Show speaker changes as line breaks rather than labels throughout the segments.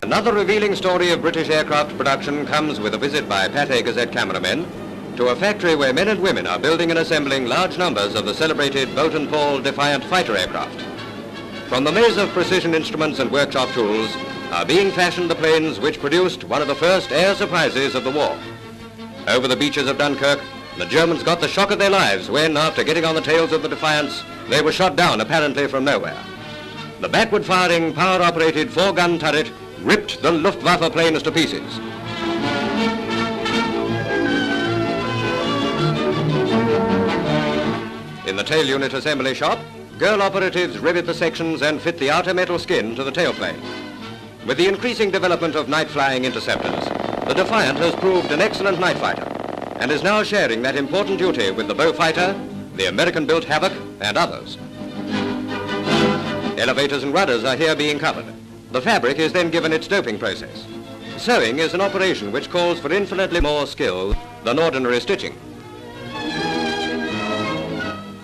Another revealing story of British aircraft production comes with a visit by Pathé Gazette cameramen to a factory where men and women are building and assembling large numbers of the celebrated Boulton Defiant fighter aircraft. From the maze of precision instruments and workshop tools are being fashioned the planes which produced one of the first air surprises of the war. Over the beaches of Dunkirk, the Germans got the shock of their lives when, after getting on the tails of the Defiants, they were shot down apparently from nowhere. The backward-firing, power-operated 4-gun turret ripped the Luftwaffe planes to pieces. In the tail unit assembly shop, girl operatives rivet the sections and fit the outer metal skin to the tailplane. With the increasing development of night-flying interceptors, the Defiant has proved an excellent night fighter and is now sharing that important duty with the Beaufighter, the American-built Havoc, and others. Elevators and rudders are here being covered. The fabric is then given its doping process. Sewing is an operation which calls for infinitely more skill than ordinary stitching.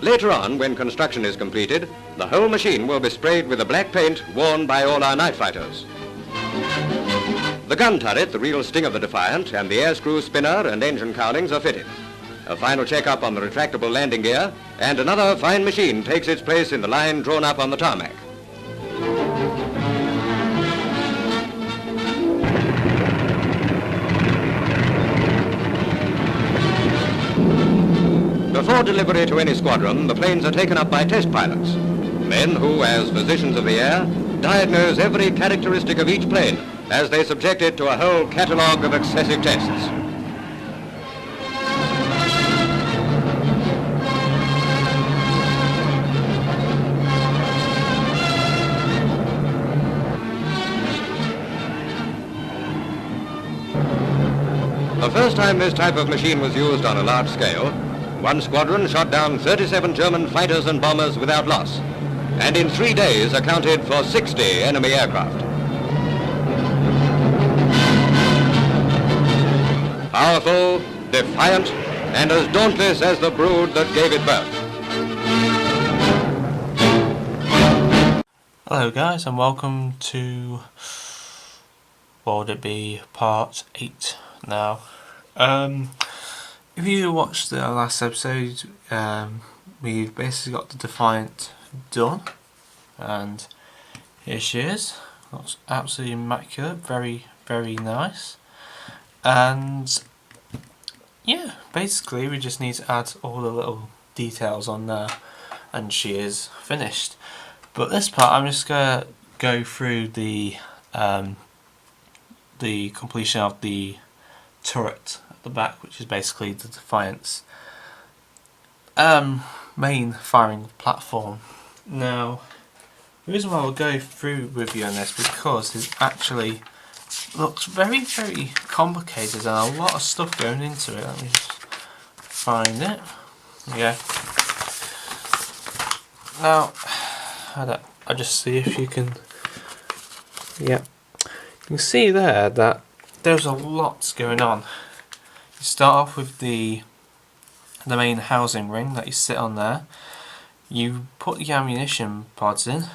Later on, when construction is completed, the whole machine will be sprayed with the black paint worn by all our night fighters. The gun turret, the real sting of the Defiant, and the air screw spinner and engine cowlings are fitted. A final check-up on the retractable landing gear, and another fine machine takes its place in the line drawn up on the tarmac. Before delivery to any squadron, the planes are taken up by test pilots, men who, as physicians of the air, diagnose every characteristic of each plane as they subject it to a whole catalogue of excessive tests. The first time this type of machine was used on a large scale, one squadron shot down 37 German fighters and bombers without loss, and in 3 days accounted for 60 enemy aircraft. Powerful, defiant, and as dauntless as the brood that gave it birth.
Hello guys, and welcome to, what would it be, part 8 now. If you watched the last episode, we've basically got the Defiant done, and here she is. Looks absolutely immaculate, very, very nice. And yeah, basically we just need to add all the little details on there, and she is finished. But this part, I'm just gonna go through the completion of the turret at the back, which is basically the Defiant's main firing platform. Now, the reason why I'll go through with you on this because it actually looks very, very complicated and a lot of stuff going into it. Let me just find it. Yeah. Now, I'll just see if you can. Yeah, you can see there that there's a lot going on. You start off with the main housing ring that you sit on there. You put the ammunition pods in,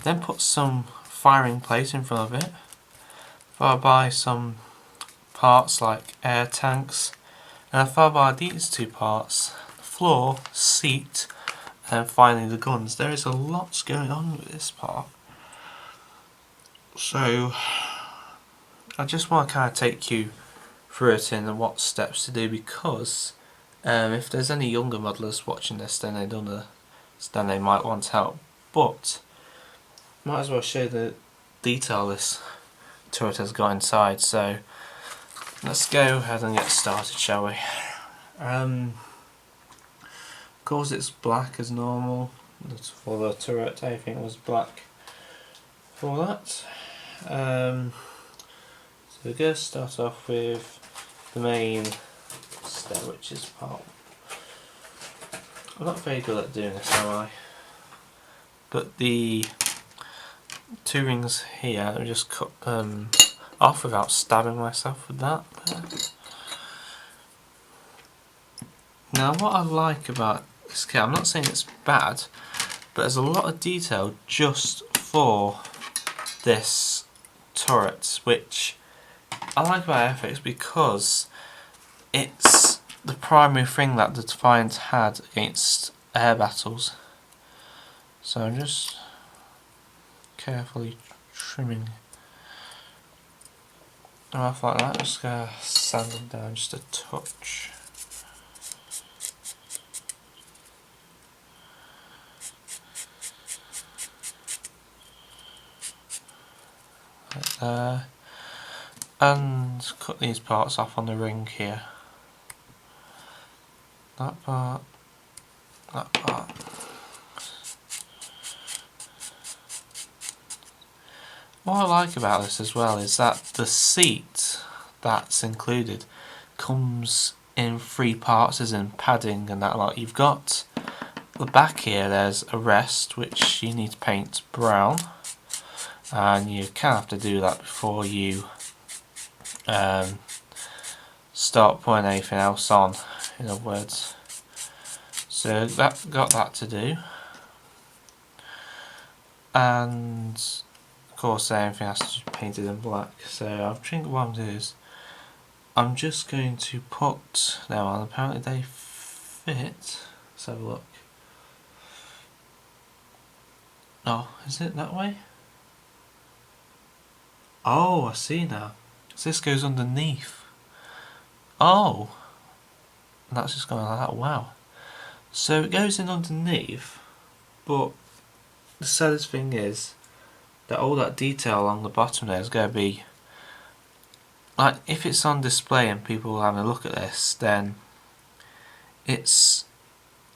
then put some firing plate in front of it, followed by some parts like air tanks, and followed by these two parts, floor, seat, and finally the guns. There is a lot going on with this part. So I just want to kind of take you through it and what steps to do, because if there's any younger modelers watching this, then they might want help. But might as well show the detail this turret has got inside. So let's go ahead and get started, shall we? Of course, it's black as normal. That's for the turret. Everything was black for that. So we're going to start off with the main step, which is part. I'm not very good at doing this, am I? But the two rings here, I just cut them off without stabbing myself with that. Now, what I like about this kit, I'm not saying it's bad, but there's a lot of detail just for this turrets, which I like about Airfix because it's the primary thing that the Defiant had against air battles. So I'm just carefully trimming them off like that. Just gonna sand them down just a touch. Like there. And cut these parts off on the ring here. That part, that part. What I like about this as well is that the seat that's included comes in 3 parts, as in padding and that lot. You've got the back here, there's a rest which you need to paint brown, and you kind of have to do that before you start putting anything else on, in other words. So that got that to do, and of course everything has to be painted in black. So I think what I'm doing is I'm just going to put them on. Apparently they fit. Let's have a look. Oh, is it that way? Oh, I see now. So this goes underneath. Oh, that's just going like that. Wow. So it goes in underneath, but the saddest thing is that all that detail along the bottom there is going to be, like, if it's on display and people are having a look at this, then it's,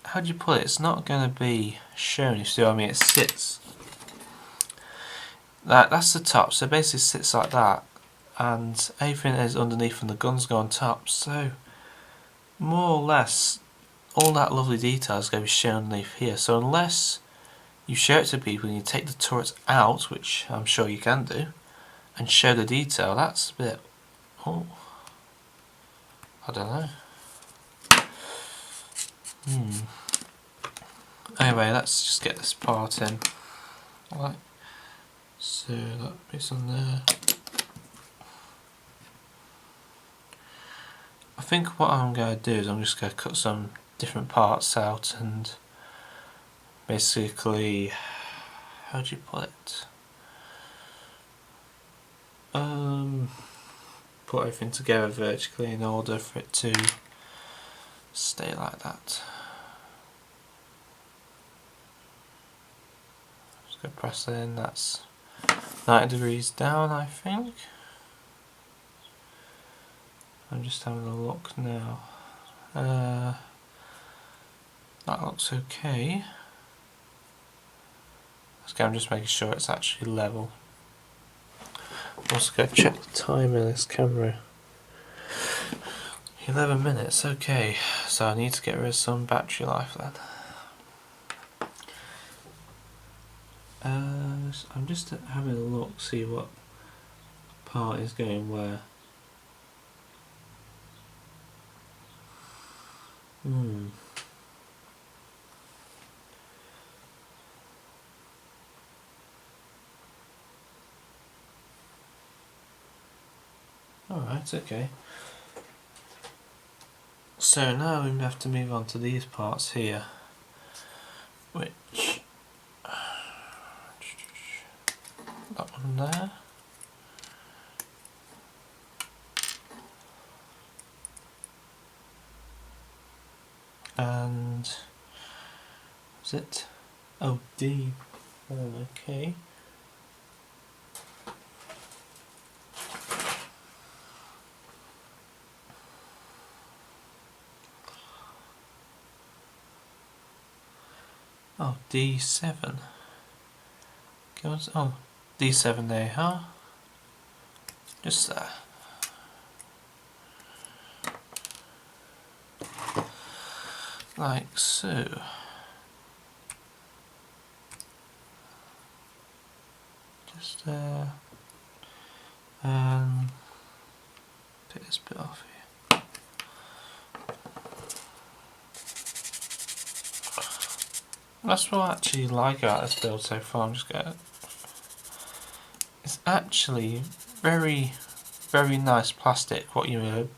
how do you put it, it's not going to be shown, you see what I mean? It sits, that's the top, so it basically sits like that, and everything is underneath and the guns go on top, so more or less all that lovely detail is going to be shown underneath here. So unless you show it to people and you take the turrets out, which I'm sure you can do, and show the detail, that's a bit, oh, I don't know. Anyway, let's just get this part in. Right. So that bit's on there. I think what I'm going to do is I'm just going to cut some different parts out and basically, how do you put it? Put everything together vertically in order for it to stay like that. Just going to press that in, that's 90 degrees down, I think. I'm just having a look now. That looks okay. I'm just making sure it's actually level. I'm also going to check the time in this camera. 11 minutes, okay. So I need to get rid of some battery life then. I'm just having a look, see what part is going where. Alright, okay. So now we have to move on to these parts here, which, that one there, and is it? Oh, D. Oh, okay. Oh, D7. Goes, oh, D7 there, huh? Just there. Like so. Just there. Take this bit off here. That's what I actually like about this build so far. I'm just going. It's actually very, very nice plastic what you're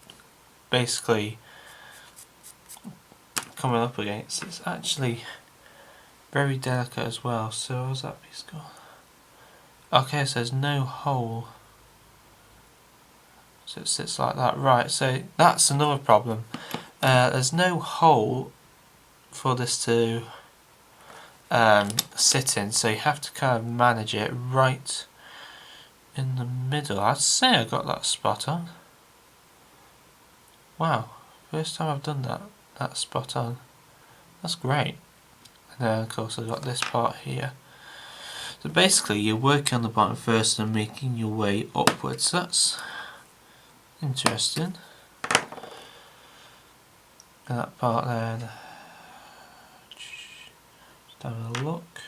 basically coming up against. It's actually very delicate as well. So where's that piece gone? Okay, so there's no hole. So it sits like that. Right, so that's another problem. There's no hole for this to sit in, so you have to kind of manage it right in the middle. I'd say I got that spot on. Wow, first time I've done that. That's spot on. That's great. And then of course I've got this part here. So basically you're working on the bottom first and making your way upwards. That's interesting. And that part then, just have a look.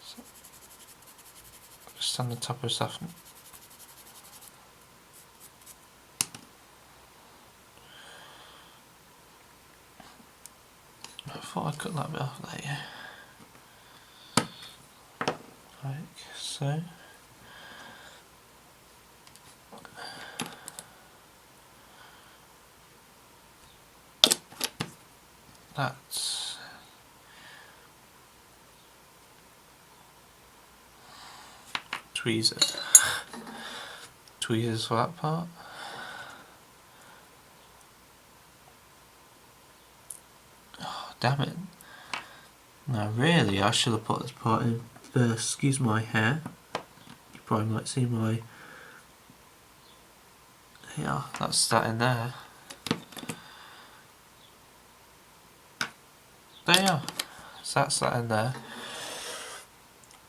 So, just on the top of stuff. I thought I cut that bit off there. Like so. That's tweezers. Tweezers for that part. Oh, damn it. Now really I should have put this part in first. Excuse my hair. You probably might see my... Yeah, that's that in there. There you are. So that's that in there.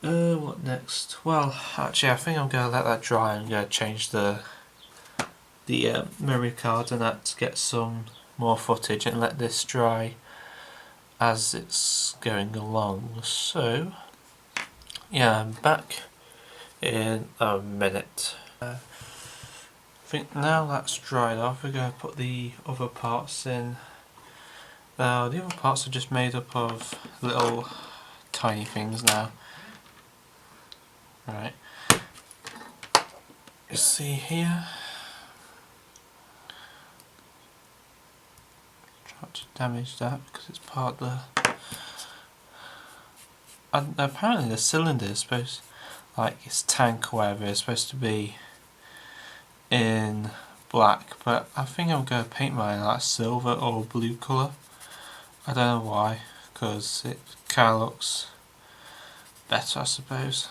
What next? Well, actually I think I'm going to let that dry. I'm going to change the memory card and that to get some more footage and let this dry as it's going along. So yeah, I'm back in a minute. I think now that's dried off, we're going to put the other parts in. Now the other parts are just made up of little tiny things now. Right, you see here, try to damage that because it's part of the... And apparently the cylinder is supposed, like its tank or whatever, is supposed to be in black, but I think I'm going to paint mine like silver or blue colour. I don't know why, because it kind of looks better I suppose.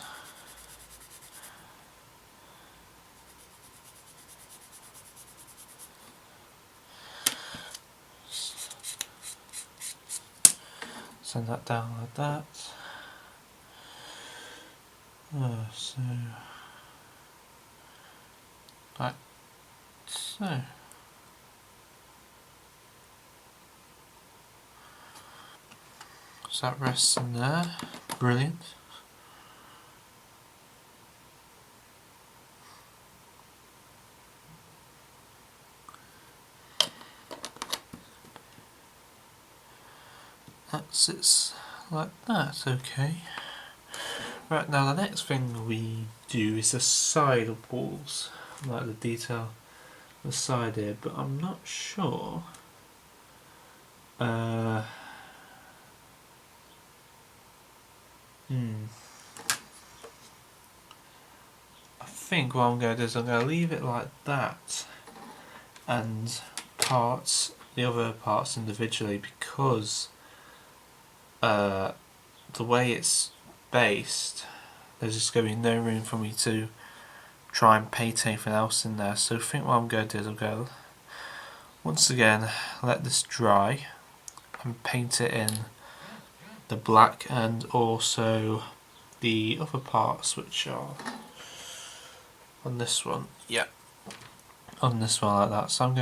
Send that down like that. So like so. So that rests in there. Brilliant. That sits like that, okay. Right, now the next thing we do is the side walls, like the detail on the side here, but I'm not sure. I think what I'm going to do is I'm going to leave it like that and the other parts individually, because the way it's based, there's just going to be no room for me to try and paint anything else in there. So I think what I'm going to do is I'm going to once again let this dry and paint it in the black and also the other parts which are on this one. Yeah, on this one like that. So I'm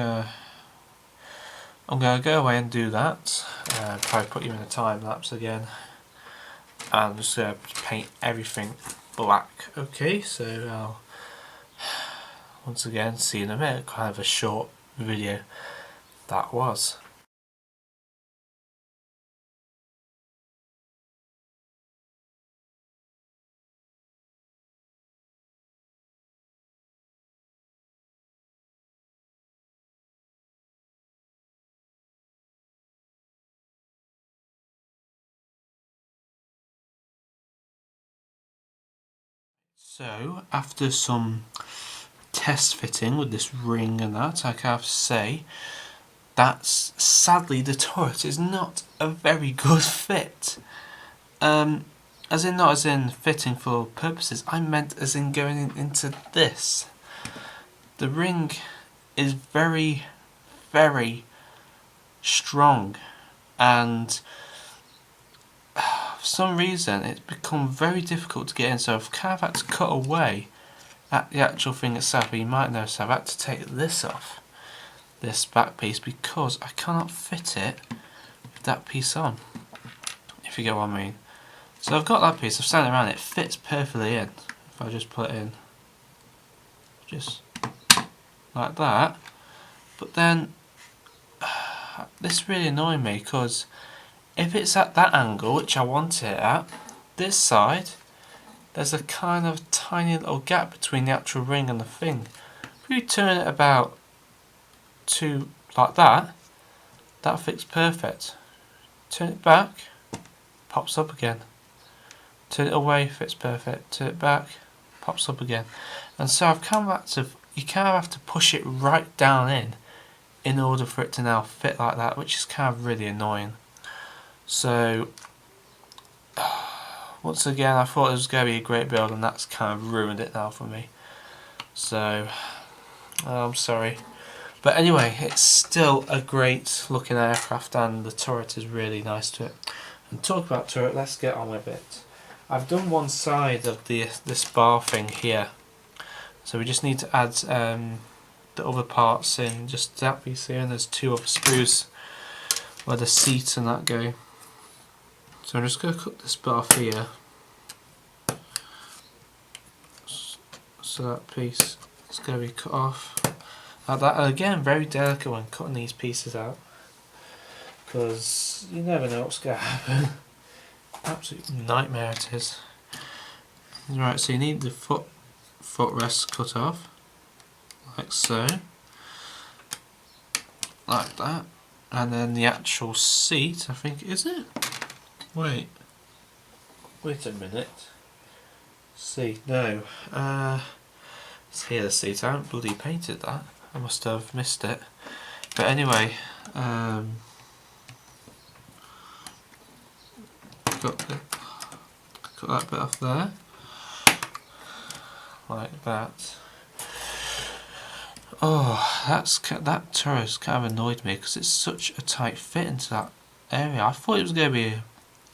gonna go away and do that. Probably put you in a time lapse again. And I'm just gonna paint everything black. Okay, so I'll once again see you in a minute. Kind of a short video that was. So after some test fitting with this ring and that, I have to say that sadly the turret is not a very good fit. As in, not as in fitting for purposes, I meant as in going into this. The ring is very, very strong, and for some reason it's become very difficult to get in, so I've kind of had to cut away at the actual thing itself. But you might notice I've had to take this off, this back piece, because I cannot fit it with that piece on, if you get what I mean. So I've got that piece, I've sanded around, it fits perfectly in. If I just put it in just like that. But then this really annoyed me, because if it's at that angle, which I want it at, this side, there's a kind of tiny little gap between the actual ring and the thing. If you turn it about to like that, that fits perfect. Turn it back, pops up again. Turn it away, fits perfect. Turn it back, pops up again. And so I've come back to, you kind of have to push it right down in order for it to now fit like that, which is kind of really annoying. So once again, I thought it was going to be a great build, and that's kind of ruined it now for me. So I'm sorry. But anyway, it's still a great looking aircraft, and the turret is really nice to it. And talk about turret, let's get on with it. I've done one side of this bar thing here, so we just need to add the other parts in, just that piece here, and there's two other screws where the seats and that go. So I'm just going to cut this bit off here, so that piece is going to be cut off like that. And again, very delicate when cutting these pieces out, because you never know what's going to happen. Absolute nightmare it is. Right, so you need the footrest cut off, like so, like that, and then the actual seat, I think, is it? Wait a minute. Seat, no. It's here, the seat. I haven't bloody painted that. I must have missed it. But anyway, cut that bit off there, like that. Oh, that turret kind of annoyed me, because it's such a tight fit into that area. I thought it was going to be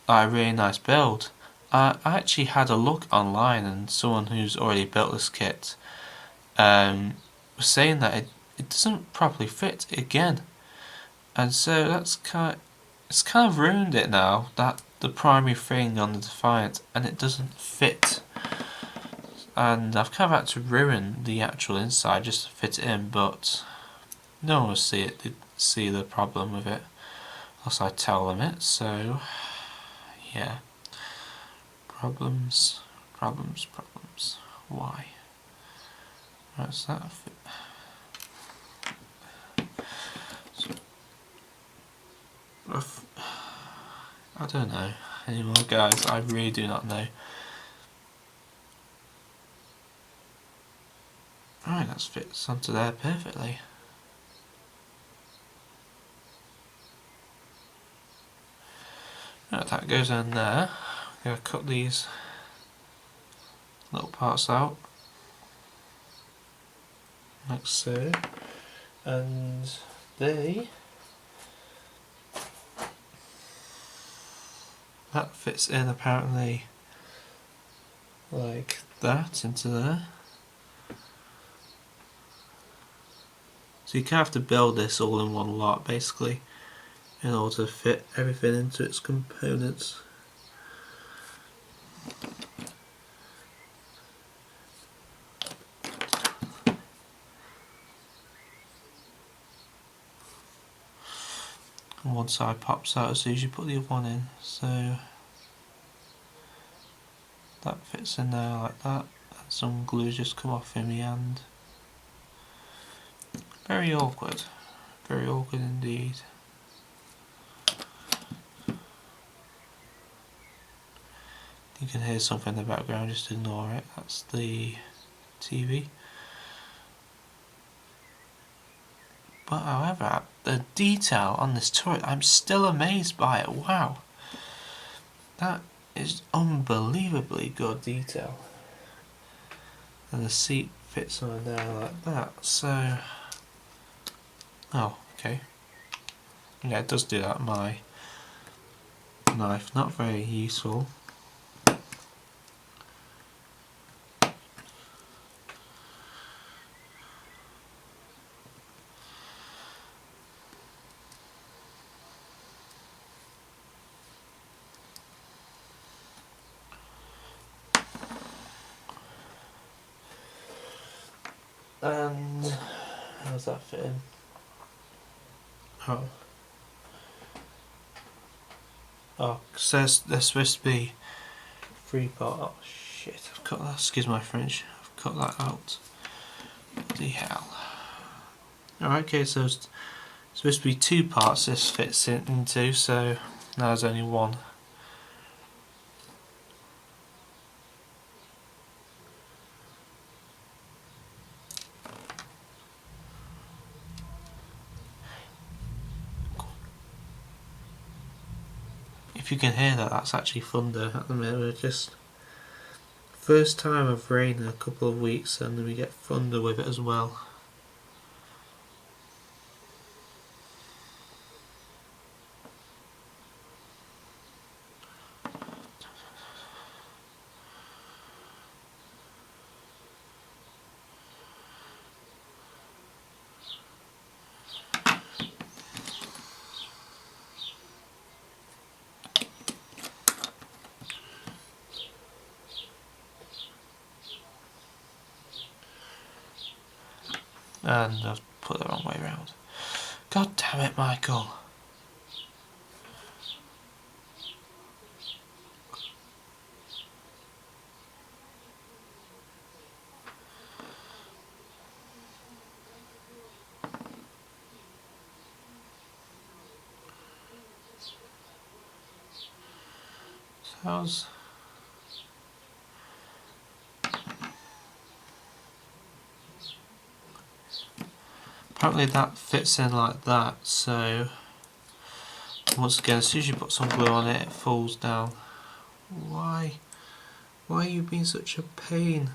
a really nice build. I actually had a look online, and someone who's already built this kit was saying that it doesn't properly fit again, and so it's kind of ruined it now, that the primary thing on the Defiant, and it doesn't fit. And I've kind of had to ruin the actual inside just to fit it in, but no one will see the problem with it unless I tell them it. So yeah, problems. Why? Right, so that fit. So, I don't know anymore, guys. I really do not know. Right, that fits onto there perfectly. Right, that goes in there. I'm going to cut these little parts out, like so, and that fits in apparently like that into there. So you kind of have to build this all in one lot basically in order to fit everything into its components. And one side pops out as soon as you put the other one in, so that fits in there like that, and some glue just come off in the end. Very awkward indeed. you can hear something in the background, just ignore it. That's the TV. But however, the detail on this turret, I'm still amazed by it. Wow, that is unbelievably good detail. And the seat fits on there like that, so... Oh, okay. Yeah, it does do that. My knife, not very useful. And how's that fit in? Oh, it says there's supposed to be 3-part. Oh shit! I've cut that. Excuse my French. I've cut that out. Bloody hell! Alright, okay, so it's supposed to be 2 parts. This fits into, so now there's only 1. If you can hear that, that's actually thunder at the minute. We're just first time of rain in a couple of weeks, and then we get thunder with it as well. And I've put the wrong way around. God damn it, Michael. How's... Apparently that fits in like that, so once again, as soon as you put some glue on it, it falls down. Why? Why are you being such a pain?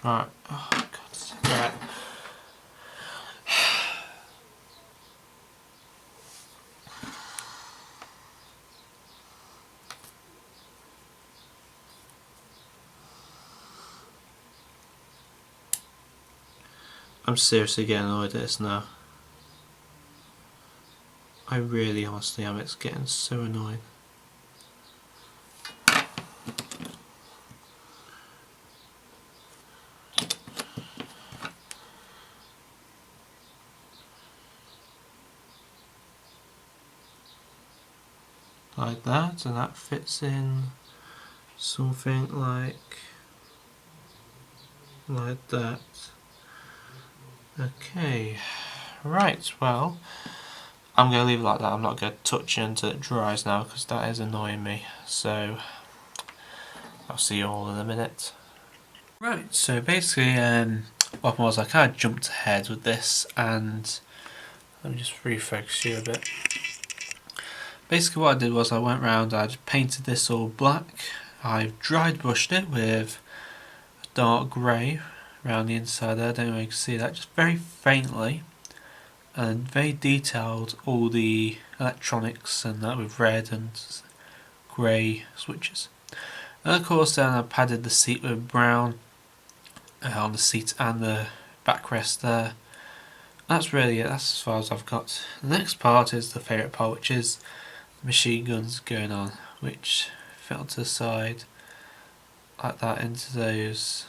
Right. Oh, God. Right. I'm seriously getting annoyed at this now. I really honestly am. It's getting so annoying. Like that, and that fits in something like that. Okay, right, well, I'm going to leave it like that. I'm not going to touch it until it dries now, because that is annoying me. So I'll see you all in a minute. Right, so basically what was, I kind of jumped ahead with this, and let me just refocus you a bit. Basically what I did was I went round, I just painted this all black. I've dried brushed it with a dark grey around the inside there. I don't know if you can see that, just very faintly, and very detailed all the electronics and that with red and grey switches. And of course then I padded the seat with brown on the seat and the backrest there. That's really it, that's as far as I've got. The next part is the favourite part, which is machine guns going on, which fit onto the side like that into those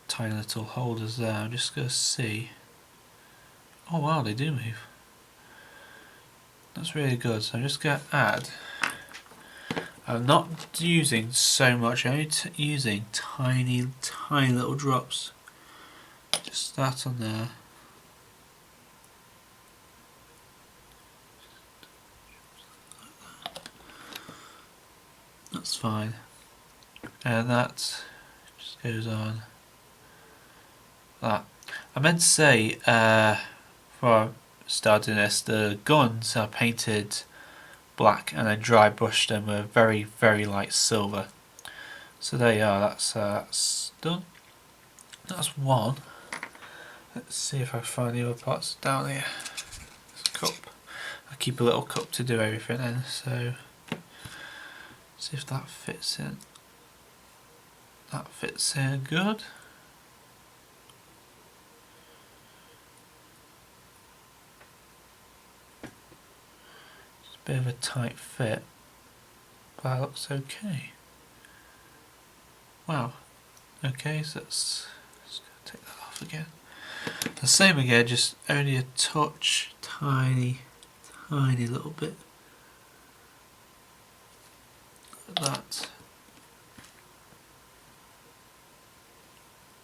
tiny little holders there. I'm just going to see. Oh wow, they do move. That's really good. So I'm just going to add. I'm not using so much, I'm only using tiny little drops. Just that on there. That's fine. And that just goes on. That. I meant to say, before starting this, the guns are painted black and then dry brushed them with very, very light silver. So there you are, that's done. That's one. Let's see if I can find the other parts down here. There's a cup. I keep a little cup to do everything in, so see if that fits in. That fits in good. It's a bit of a tight fit, but that looks okay. Wow. Okay, so let's take that off again. The same again, just only a touch, tiny little bit. Like that.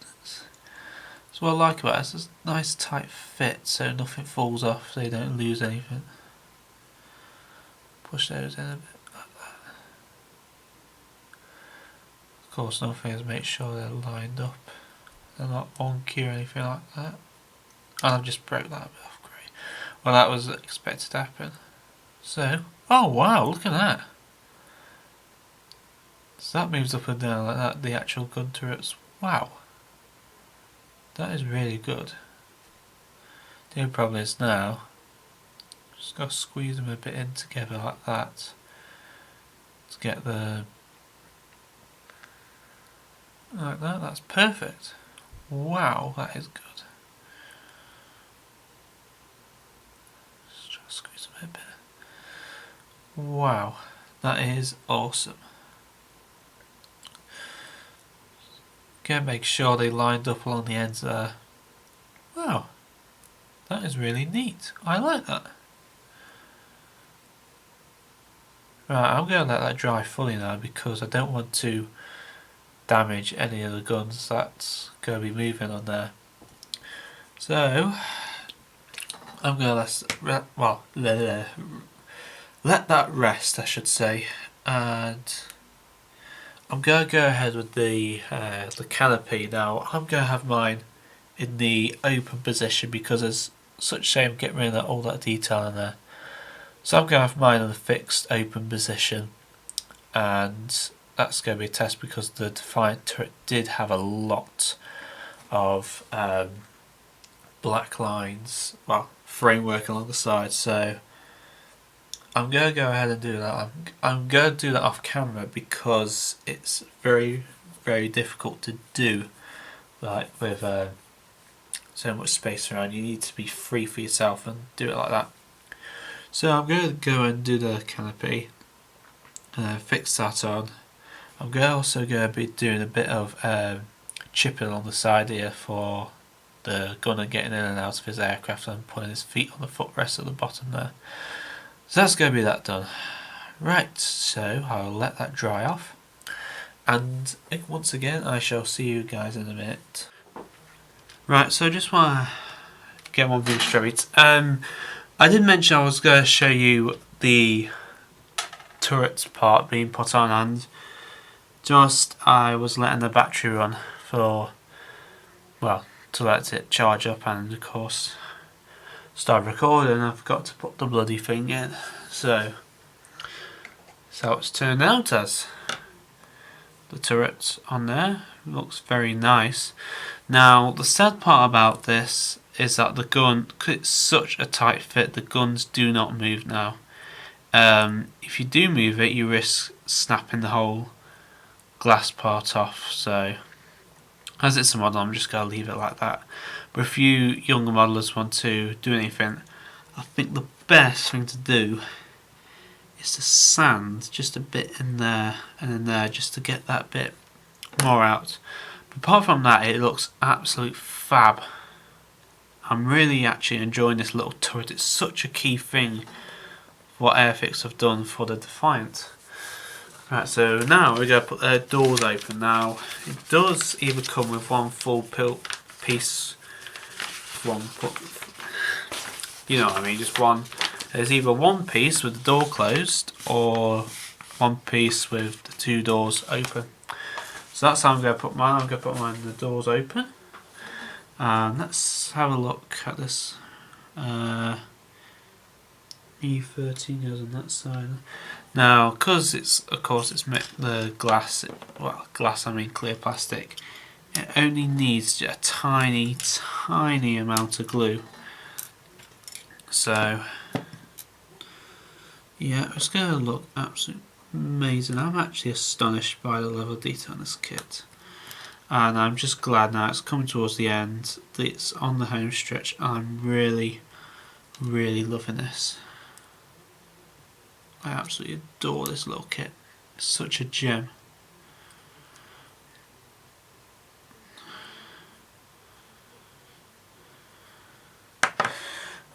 That's what I like about it. It's a nice tight fit, so nothing falls off, so you don't lose anything. Push those in a bit like that. Of course, another thing is make sure they're lined up. They're not wonky or anything like that. And I've just broke that bit off, great. Well, that was expected to happen. So, oh wow, look at that. So that moves up and down like that, the actual gun turrets. Wow. That is really good. The only problem is now, just got to squeeze them a bit in together like that to get the, like that, that's perfect. Wow, that is good. Just try to squeeze them a bit. Wow, that is awesome. Again, make sure they lined up along the ends there. Wow, that is really neat. I like that. Right, I'm going to let that dry fully now because I don't want to damage any of the guns that's going to be moving on there. So I'm going to let that rest, I should say, and I'm going to go ahead with the canopy. Now I'm going to have mine in the open position because there's such a shame getting rid of all that detail in there. So I'm going to have mine in a fixed open position, and that's going to be a test because the Defiant turret did have a lot of black lines, well, framework along the side, so I'm going to go ahead and do that. I'm going to do that off camera because it's very, very difficult to do, like with so much space around. You need to be free for yourself and do it like that. So I'm going to go and do the canopy, fix that on. I'm also going to be doing a bit of chipping on the side here for the gunner getting in and out of his aircraft and putting his feet on the footrest at the bottom there. So that's going to be that done. Right, so I'll let that dry off, and once again I shall see you guys in a minute. Right, so I just want to get one thing straight. I did mention I was going to show you the turret part being put on, and just I was letting the battery run for, well, to let it charge up, and of course start recording. I forgot to put the bloody thing in, so it's turned out as. The turret on there looks very nice. Now the sad part about this is that the gun, because it's such a tight fit, the guns do not move now. If you do move it, you risk snapping the whole glass part off, so as it's a model, I'm just going to leave it like that. But if you younger modelers want to do anything, I think the best thing to do is to sand just a bit in there and in there, just to get that bit more out. But apart from that, it looks absolute fab. I'm really actually enjoying this little turret. It's such a key thing what Airfix have done for the Defiant. Right, so now we're going to put the doors open. Now, it does either come with one full piece, you know what I mean, just one. There's either one piece with the door closed or one piece with the two doors open. So that's how I'm going to put mine. I'm going to put mine the doors open. And let's have a look at this. E13 goes on that side. Now, because it's, of course, it's the glass, well, glass I mean clear plastic, it only needs a tiny, tiny amount of glue. So, yeah, it's going to look absolutely amazing. I'm actually astonished by the level of detail in this kit. And I'm just glad now it's coming towards the end, it's on the home stretch. I'm really, really loving this. I absolutely adore this little kit. It's such a gem.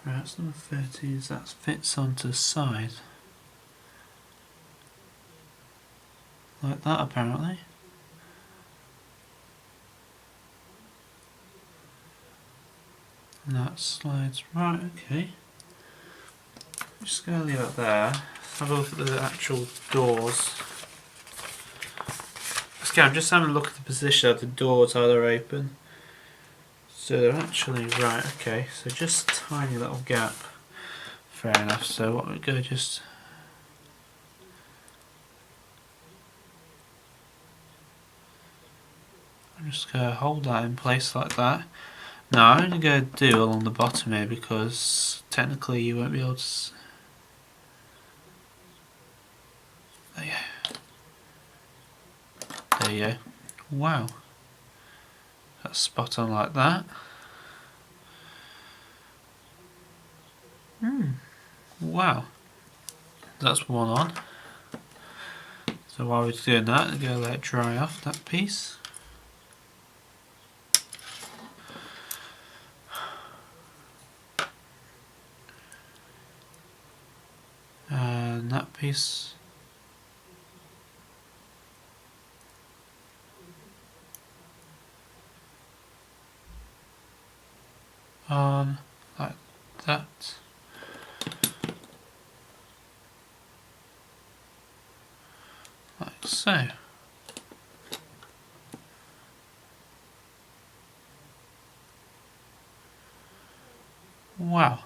Right, that's number 13, that fits onto the side. Like that apparently. And that slides right, okay. Just going to leave it there. Let's have a look at the actual doors. Okay, I'm just having a look at the position of the doors, how they're open. So they're actually right, okay, so just a tiny little gap. Fair enough, so what we go just... I'm just going to hold that in place like that. Now I'm only going to do along the bottom here because technically you won't be able to... There you go. There you go. Wow. That's spot on like that. Wow. That's one on. So while we're doing that, I'm going to let it dry off that piece. And that piece on like that. Like so. Wow,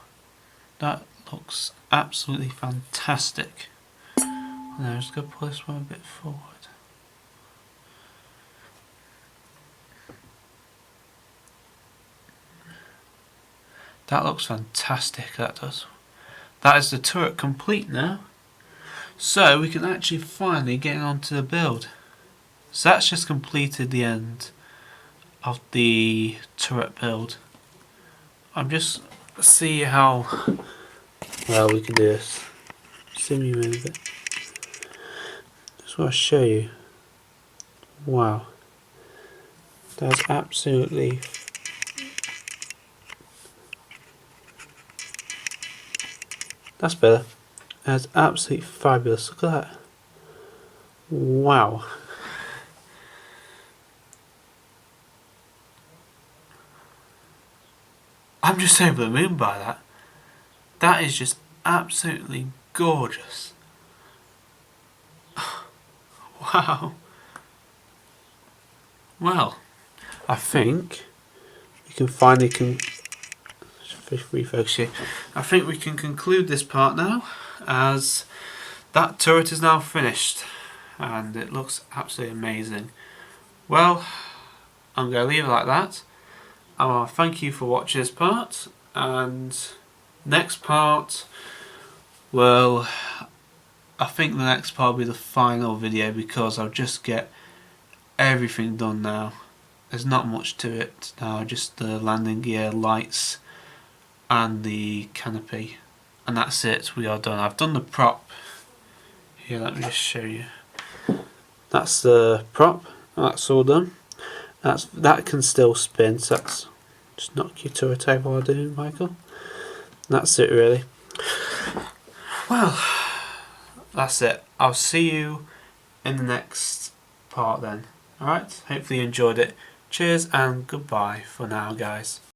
that looks absolutely fantastic. Now I'm just going to pull this one a bit forward. That looks fantastic, that does. That is the turret complete now. So we can actually finally get on to the build. So that's just completed the end of the turret build. I'm just see how well we can do this. See me move it. Just want to show you. Wow. That's absolutely... That's better. That's absolutely fabulous. Look at that. Wow. I'm just over the moon by that. That is just absolutely gorgeous. Wow. Well, I think we can finally refocus you. I think we can conclude this part now, as that turret is now finished and it looks absolutely amazing. Well, I'm going to leave it like that. Thank you for watching this part, and next part, well, I think the next part will be the final video because I'll just get everything done now. There's not much to it now, just the landing gear, lights and the canopy, and that's it. We are done. I've done the prop here, let me just show you. That's the prop, that's all done. That can still spin, so that's just knock your turret out while I do, Michael. That's it really. Well, that's it. I'll see you in the next part then. Alright, hopefully you enjoyed it. Cheers and goodbye for now, guys.